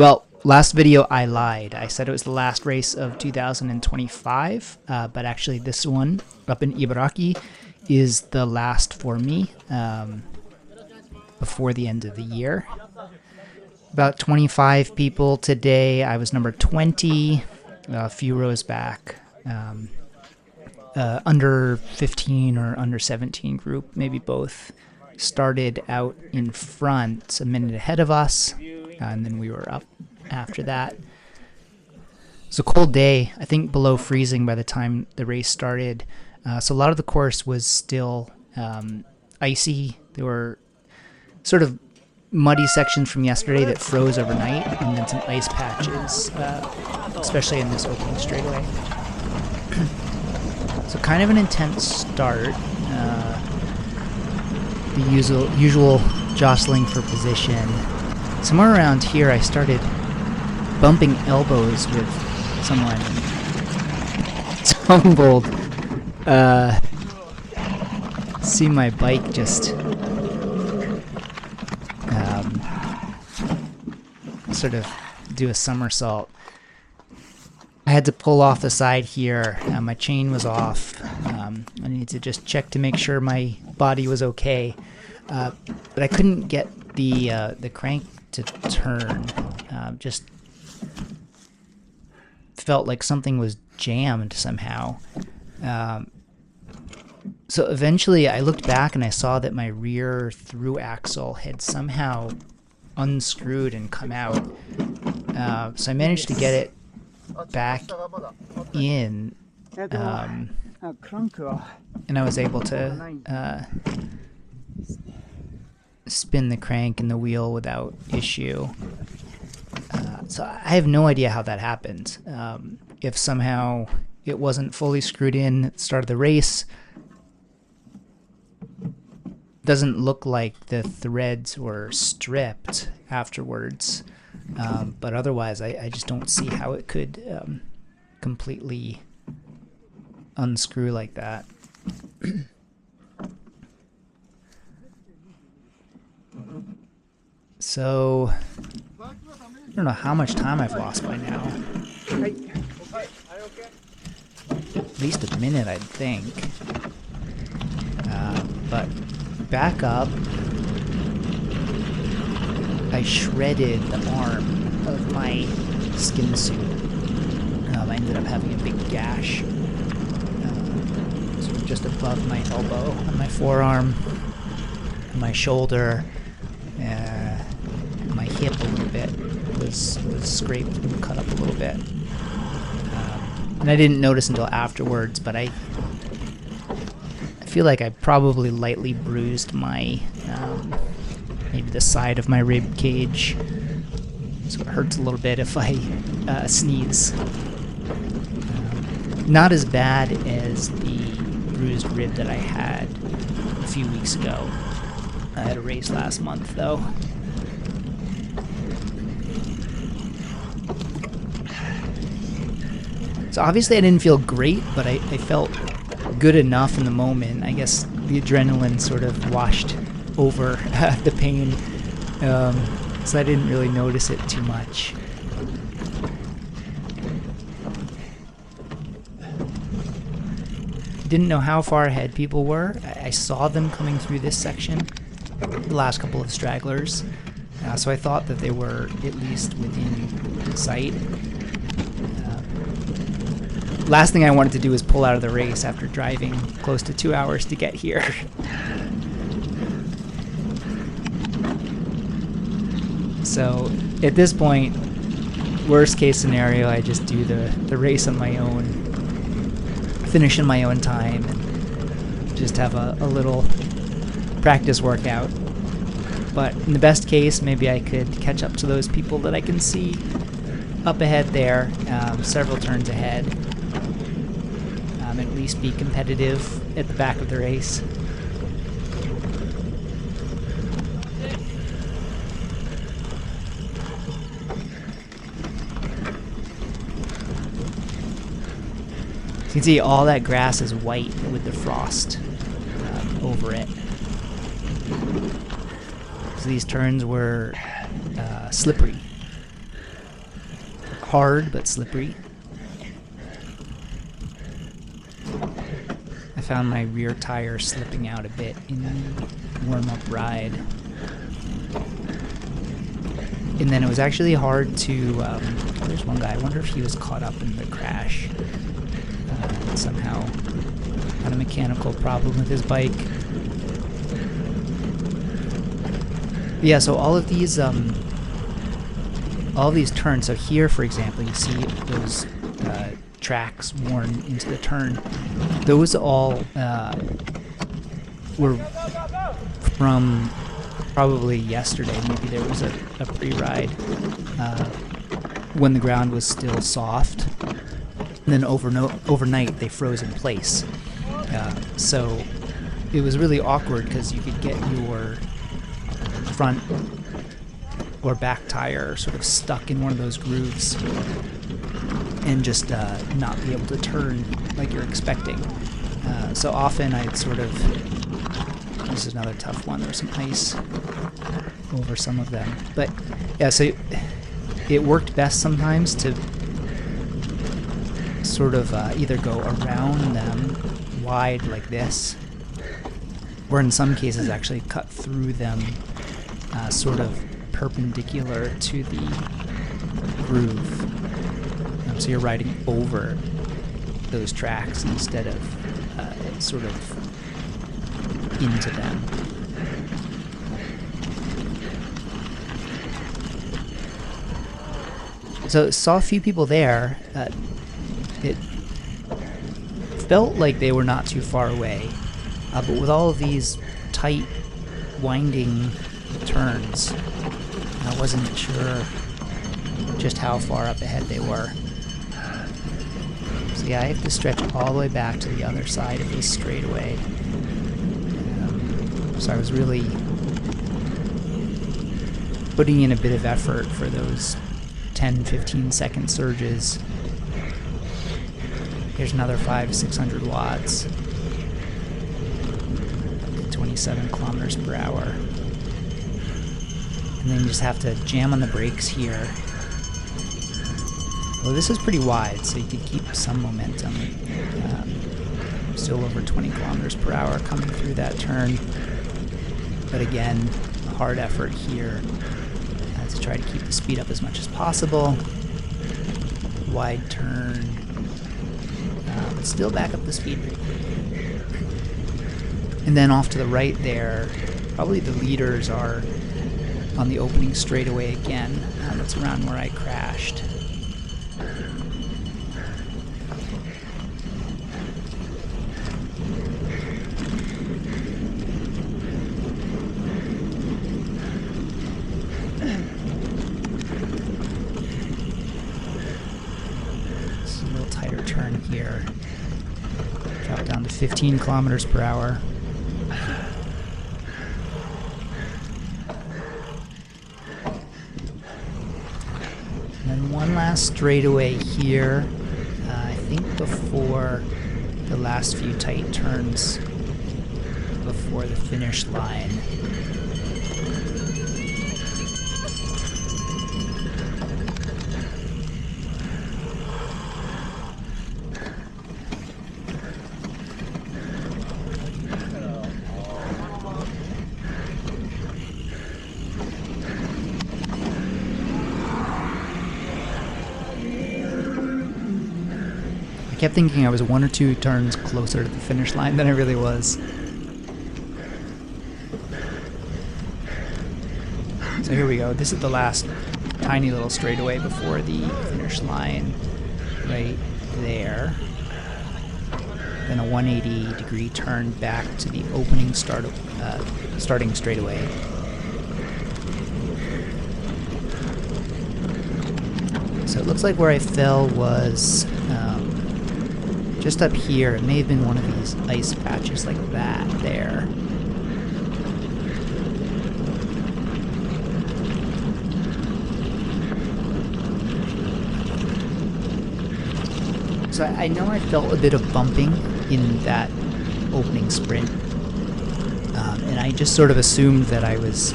Well, last video I lied. I said it was the last race of 2025, but actually this one up in Ibaraki is the last for me before the end of the year. About 25 people today. I was number 20, a few rows back. Under 15 or under 17 group, maybe both, started out in front a minute ahead of us, and then we were up after that. It's a cold day, I think below freezing by the time the race started. So a lot of the course was still icy. There were sort of muddy sections from yesterday that froze overnight, and then some ice patches, especially in this opening straightaway. So kind of an intense start. The usual jostling for position. Somewhere around here I started bumping elbows with someone. Tumbled. See my bike just sort of do a somersault. I had to pull off the side here. My chain was off. I needed to just check to make sure my body was okay. But I couldn't get the crank to turn. Just felt like something was jammed somehow. So eventually I looked back and I saw that my rear through axle had somehow unscrewed and come out. So I managed to get it back in, and I was able to spin the crank and the wheel without issue. So I have no idea how that happened. If somehow it wasn't fully screwed in at the start of the race, doesn't look like the threads were stripped afterwards. But otherwise, I just don't see how it could completely unscrew like that. So, I don't know how much time I've lost by now. At least a minute, I'd think. But back up. I shredded the arm of my skin suit. I ended up having a big gash, sort of just above my elbow, on my forearm, my shoulder, my hip a little bit was scraped and cut up a little bit. And I didn't notice until afterwards, but I feel like I probably lightly bruised my maybe the side of my rib cage, so it hurts a little bit if I sneeze. Not as bad as the bruised rib that I had a few weeks ago. I had a race last month, though. So obviously I didn't feel great, but I felt good enough in the moment. I guess the adrenaline sort of washed over the pain, so I didn't really notice it too much. Didn't know how far ahead people were. I saw them coming through this section, the last couple of stragglers, so I thought that they were at least within sight. Last thing I wanted to do was pull out of the race after driving close to 2 hours to get here. So at this point, worst case scenario, I just do the race on my own, finish in my own time, and just have a little practice workout. But in the best case, maybe I could catch up to those people that I can see up ahead there, several turns ahead, at least be competitive at the back of the race. You can see all that grass is white with the frost over it. So these turns were slippery. hard but slippery. I found my rear tire slipping out a bit in the warm-up ride. And then it was actually hard to, there's one guy, I wonder if he was caught up in the crash. Somehow had a mechanical problem with his bike. Yeah, so all of these turns, so here for example, you see those tracks worn into the turn. Those all were from probably yesterday. Maybe there was a pre-ride when the ground was still soft. And then overnight they froze in place. So it was really awkward because you could get your front or back tire sort of stuck in one of those grooves and just not be able to turn like you're expecting. So often I'd sort of, this is another tough one, there's some ice over some of them. But yeah, so it worked best sometimes to sort of either go around them wide like this, or in some cases actually cut through them sort of perpendicular to the groove. So you're riding over those tracks instead of sort of into them. So saw a few people there. It felt like they were not too far away, but with all of these tight, winding turns, I wasn't sure just how far up ahead they were. So yeah, I have to stretch all the way back to the other side of this straightaway. So I was really putting in a bit of effort for those 10-15 second surges. Here's another 500-600 watts, 27 kilometers per hour. And then you just have to jam on the brakes here. Well, this is pretty wide, so you could keep some momentum. Still over 20 kilometers per hour coming through that turn. But again, a hard effort here to try to keep the speed up as much as possible. Wide turn, but still back up the speed. And then off to the right there, probably the leaders are on the opening straightaway again. That's around where I crashed. It's a little tighter turn here. Drop down to 15 kilometers per hour. One last straightaway here, I think before the last few tight turns before the finish line. I kept thinking I was 1 or 2 turns closer to the finish line than I really was. So here we go. This is the last tiny little straightaway before the finish line, right there. Then a 180-degree turn back to the opening starting straightaway. So it looks like where I fell was just up here. It may have been one of these ice patches like that there. So I know I felt a bit of bumping in that opening sprint, and I just sort of assumed that I was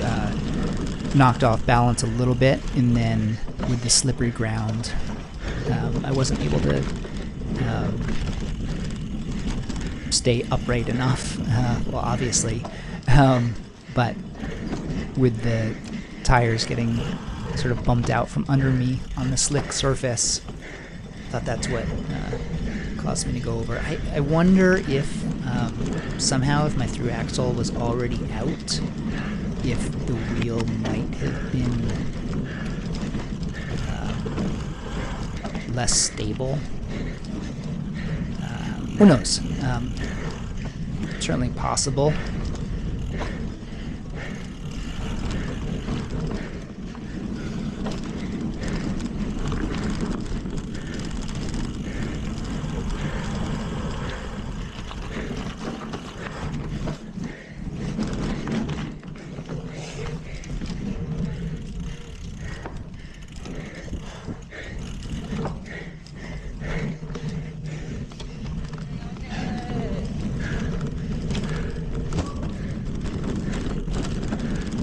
knocked off balance a little bit, and then with the slippery ground, I wasn't able to stay upright enough, well, obviously, but with the tires getting sort of bumped out from under me on the slick surface, I thought that's what caused me to go over. I wonder if somehow if my through axle was already out, if the wheel might have been less stable. Who knows? Certainly possible.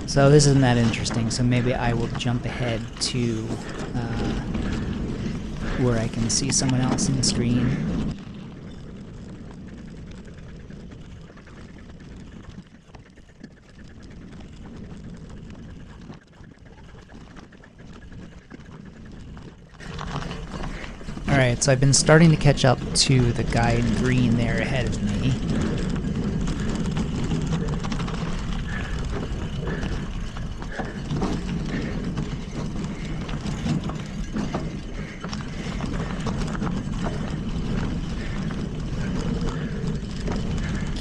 So this isn't that interesting, so maybe I will jump ahead to where I can see someone else in the screen. Alright, so I've been starting to catch up to the guy in green there ahead of me.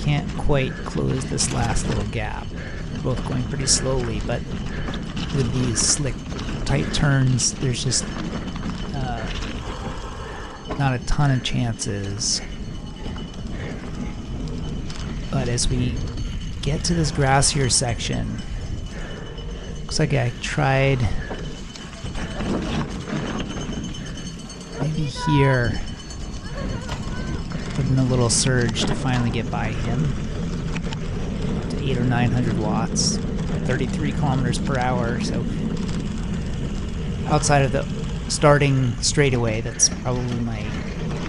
Can't quite close this last little gap. We're both going pretty slowly, but with these slick, tight turns, there's just not a ton of chances. But as we get to this grassier section, looks like I tried maybe here, put in a little surge to finally get by him. Up to 800 or 900 watts, 33 kilometers per hour. So outside of the starting straightaway, that's probably my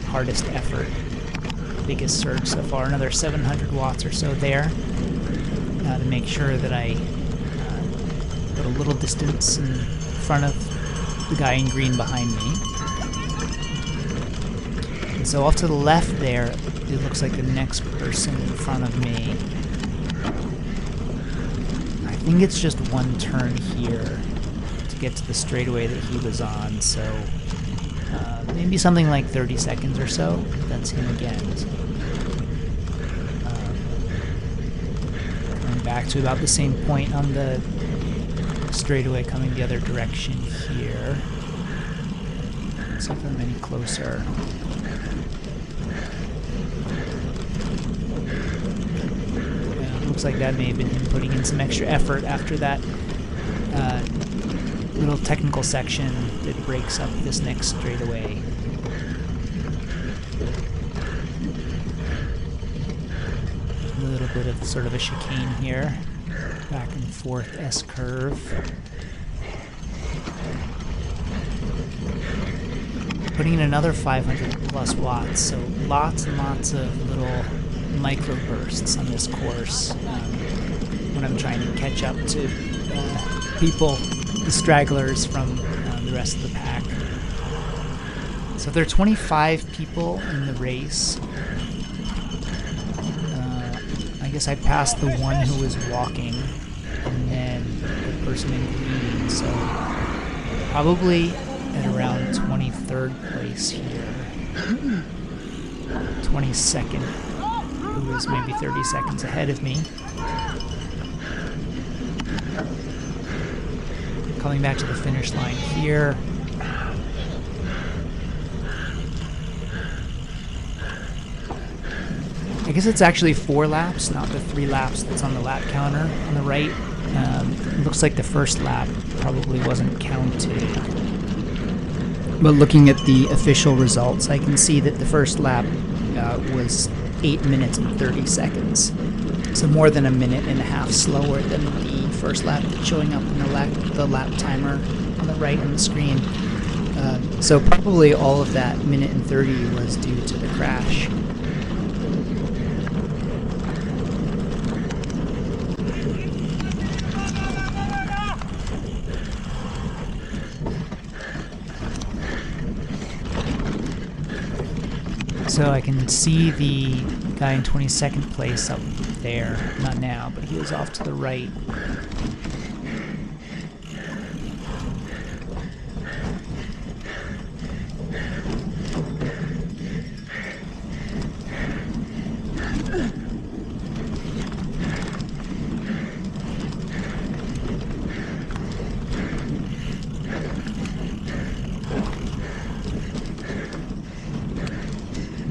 hardest effort, biggest surge so far. Another 700 watts or so there to make sure that I put a little distance in front of the guy in green behind me. And so off to the left there, it looks like the next person in front of me. I think it's just one turn here to get to the straightaway that he was on, so maybe something like 30 seconds or so. That's him again. So, going back to about the same point on the straightaway coming the other direction here. Let's see if I'm any closer. Looks like that may have been him putting in some extra effort after that little technical section that breaks up this next straightaway. A little bit of sort of a chicane here, back and forth S-curve. Putting in another 500 plus watts, so lots and lots of little microbursts on this course when I'm trying to catch up to people, the stragglers from the rest of the pack. So there are 25 people in the race. I guess I passed the one who was walking and then the person in green, so probably at around 23rd place here. 22nd, who was maybe 30 seconds ahead of me. Coming back to the finish line here. I guess it's actually 4 laps, not the 3 laps that's on the lap counter on the right. It looks like the first lap probably wasn't counted. But looking at the official results, I can see that the first lap was 8 minutes and 30 seconds. So more than a minute and a half slower than the first lap that's showing up in the lap timer on the right on the screen. So probably all of that minute and 30 was due to the crash. So I can see the guy in 22nd place up there. Not now, but he was off to the right.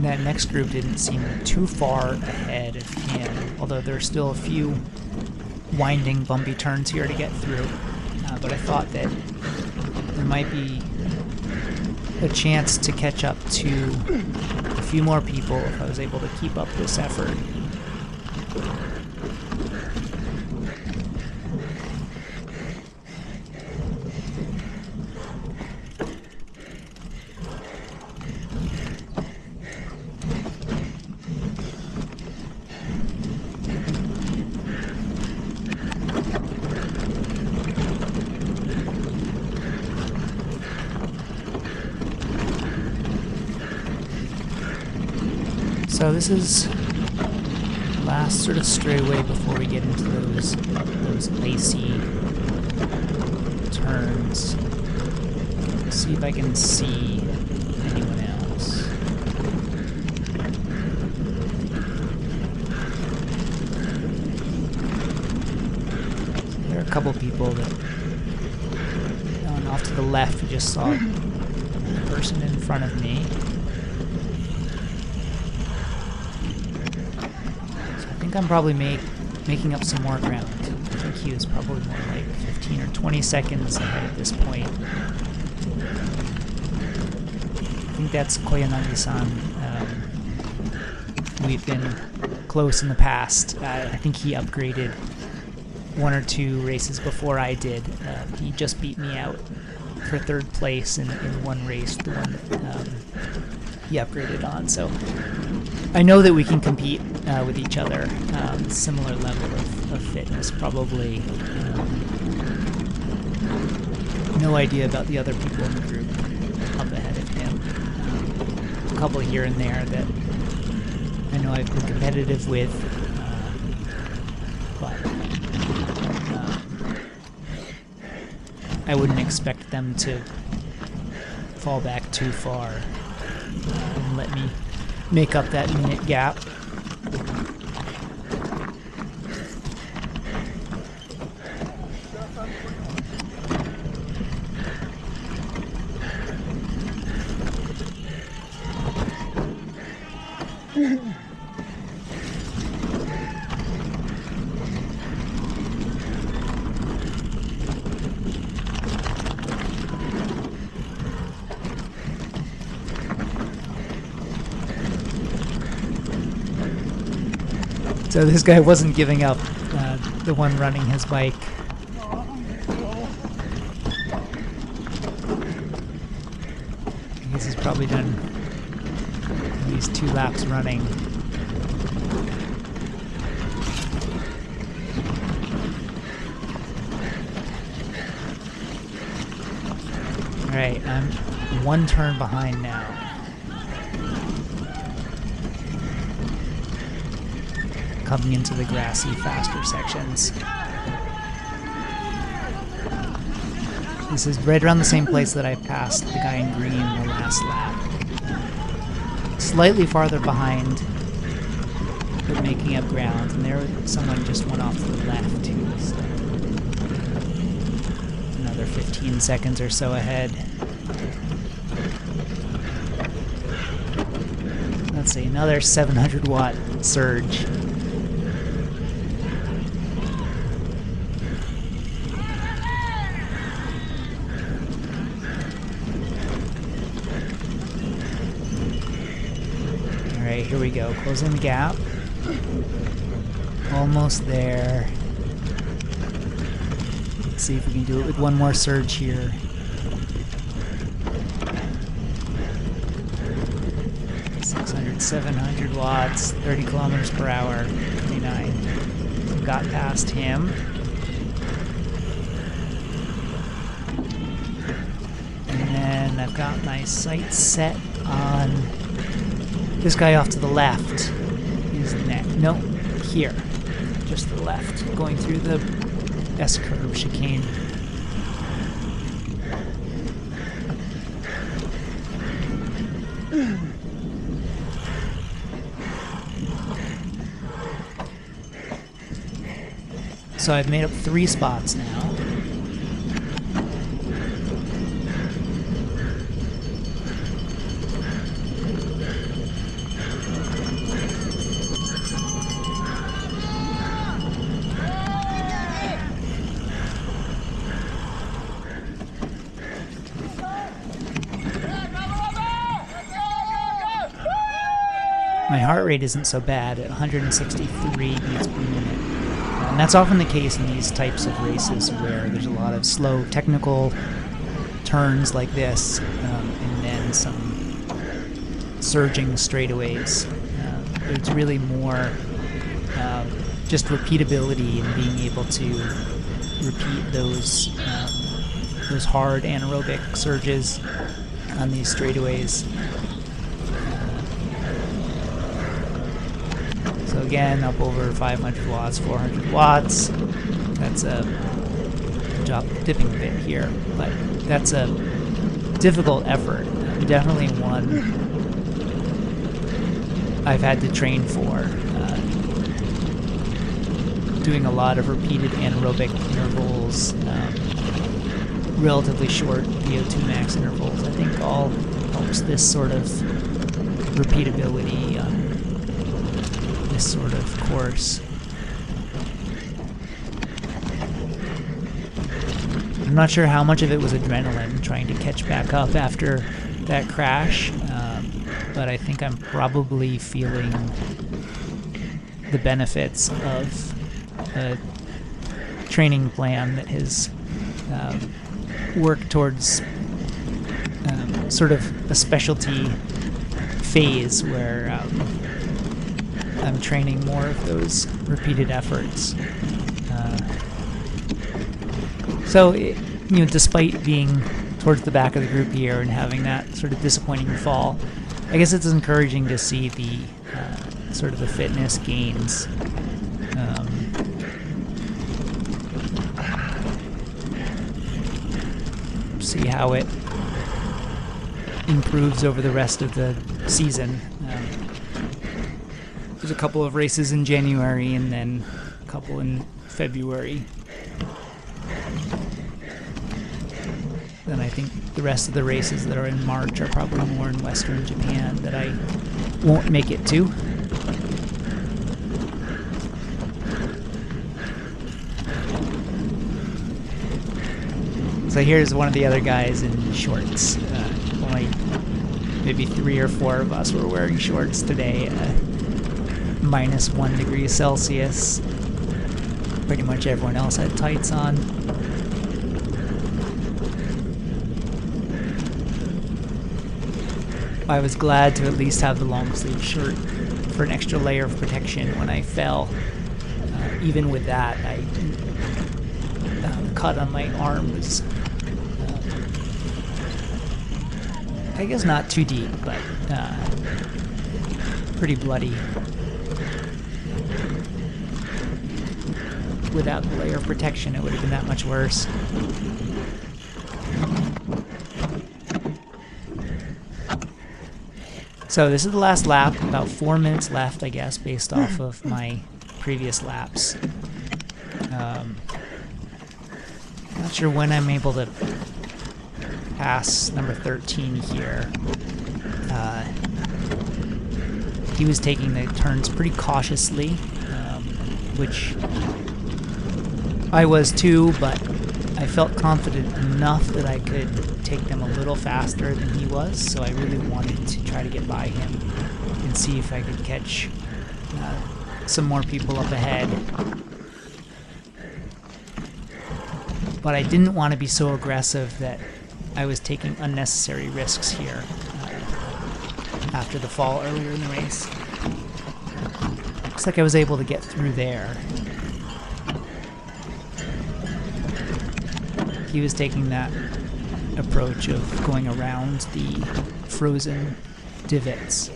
That next group didn't seem too far ahead of him, although there's still a few winding, bumpy turns here to get through. But I thought that there might be a chance to catch up to a few more people if I was able to keep up this effort. So this is last sort of straightaway before we get into those icy turns. Let's see if I can see anyone else. So there are a couple people that, and off to the left we just saw the person in front of me. I think I'm probably making up some more ground. I think he was probably more like 15 or 20 seconds ahead at this point. I think that's Koyanagi-san. We've been close in the past. I think he upgraded one or two races before I did. He just beat me out for third place in one race, the one that he upgraded on. So I know that we can compete with each other. Similar level of fitness, probably. No idea about the other people in the group up ahead of him. A couple here and there that I know I've been competitive with, but I wouldn't expect them to fall back too far and let me make up that minute gap. So this guy wasn't giving up, the one running his bike. I guess he's probably done at least 2 laps running. Alright, I'm 1 turn behind now. Coming into the grassy, faster sections. This is right around the same place that I passed the guy in green the last lap. Slightly farther behind, but making up ground. And there, someone just went off to the left who was another 15 seconds or so ahead. Let's see, another 700 watt surge. Alright, here we go. Closing the gap. Almost there. Let's see if we can do it with one more surge here. 700 watts, 30 kilometers per hour, 29. Got past him. And then I've got my sights set on this guy off to the left. He's no, here. Just to the left, going through the S-curve chicane. So I've made up 3 spots now. My heart rate isn't so bad at 163 beats per minute. And that's often the case in these types of races where there's a lot of slow technical turns like this, and then some surging straightaways. It's really more just repeatability and being able to repeat those hard anaerobic surges on these straightaways. So again, up over 500 watts, 400 watts. That's a dipping a bit here, but that's a difficult effort. Definitely one I've had to train for. Doing a lot of repeated anaerobic intervals, relatively short VO2 max intervals, I think all helps this sort of repeatability on this sort of course. I'm not sure how much of it was adrenaline trying to catch back up after that crash, but I think I'm probably feeling the benefits of a training plan that has worked towards sort of a specialty phase where I'm training more of those repeated efforts. So, despite being towards the back of the group here and having that sort of disappointing fall, I guess it's encouraging to see the sort of the fitness gains. See how it improves over the rest of the season. There's a couple of races in January and then a couple in February. Then I think the rest of the races that are in March are probably more in Western Japan that I won't make it to. So here's one of the other guys in shorts. Only maybe 3 or 4 of us were wearing shorts today. -1 degree Celsius. Pretty much everyone else had tights on. I was glad to at least have the long sleeve shirt for an extra layer of protection when I fell. Even with that, the cut on my arm was, I guess not too deep, but pretty bloody. Without the layer of protection, it would have been that much worse. So this is the last lap, about 4 minutes left, I guess, based off of my previous laps. Not sure when I'm able to pass number 13 here. He was taking the turns pretty cautiously, which I was too, but I felt confident enough that I could take them a little faster than he was, so I really wanted to try to get by him and see if I could catch some more people up ahead. But I didn't want to be so aggressive that I was taking unnecessary risks here. after the fall earlier in the race. Looks like I was able to get through there. He was taking that approach of going around the frozen divots,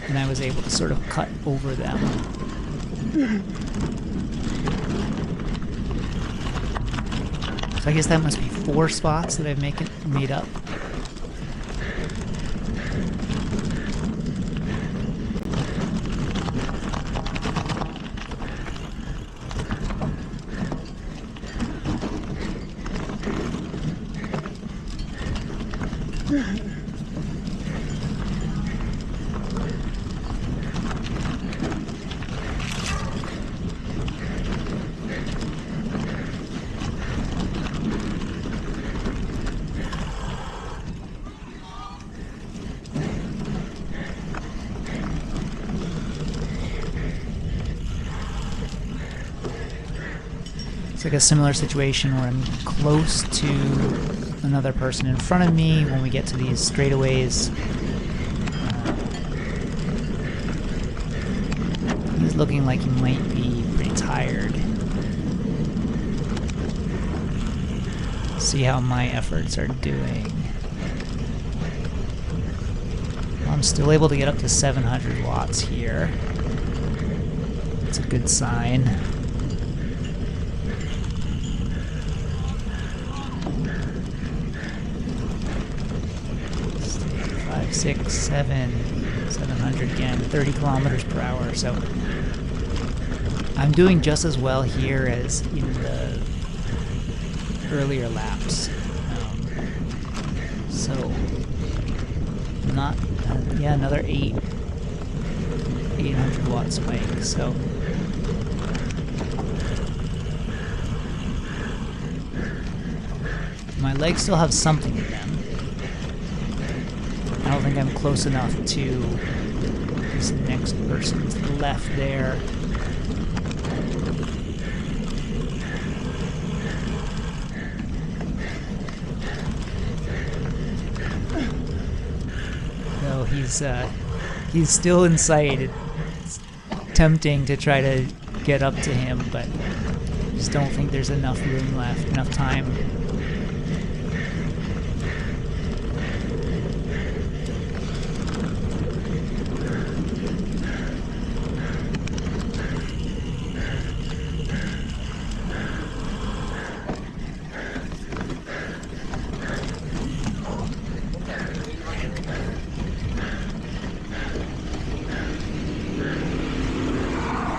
and I was able to sort of cut over them. So I guess that must be 4 spots that I've made up. It's like a similar situation where I'm close to another person in front of me when we get to these straightaways. He's looking like he might be pretty tired. See how my efforts are doing. I'm still able to get up to 700 watts here. That's a good sign. 6, 700 again, 30 kilometers per hour. So I'm doing just as well here as in the earlier laps. So not, yeah, another 800 watt spike. So my legs still have something in them. I don't think I'm close enough to this next person to the left there. So he's still in sight. It's tempting to try to get up to him, but I just don't think there's enough room left, enough time.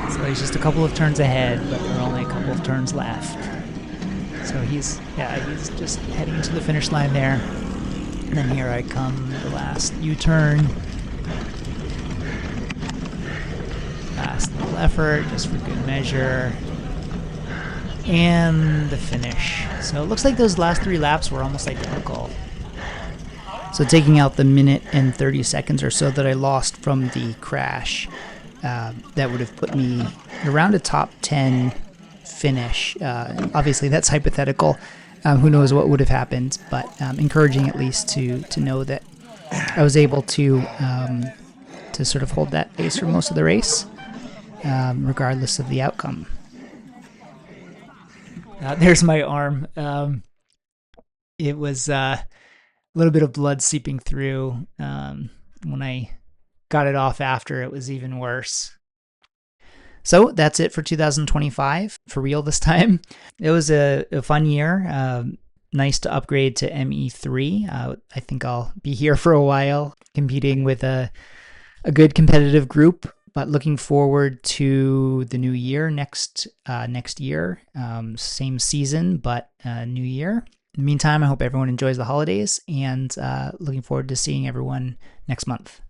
So he's just a couple of turns ahead, but there are only a couple of turns left. So he's just heading to the finish line there. And then here I come, the last U-turn. Last little effort, just for good measure. And the finish. So it looks like those last 3 laps were almost identical. So taking out the minute and 30 seconds or so that I lost from the crash, that would have put me around a top 10 finish. Obviously, that's hypothetical. Who knows what would have happened, but encouraging at least to know that I was able to sort of hold that pace for most of the race, regardless of the outcome. There's my arm. It was a little bit of blood seeping through. When I got it off after, it was even worse. So that's it for 2025, for real this time. It was a fun year. Nice to upgrade to ME3. I think I'll be here for a while, competing with a good competitive group, but looking forward to the new year next year. Same season, but new year. In the meantime, I hope everyone enjoys the holidays, and looking forward to seeing everyone next month.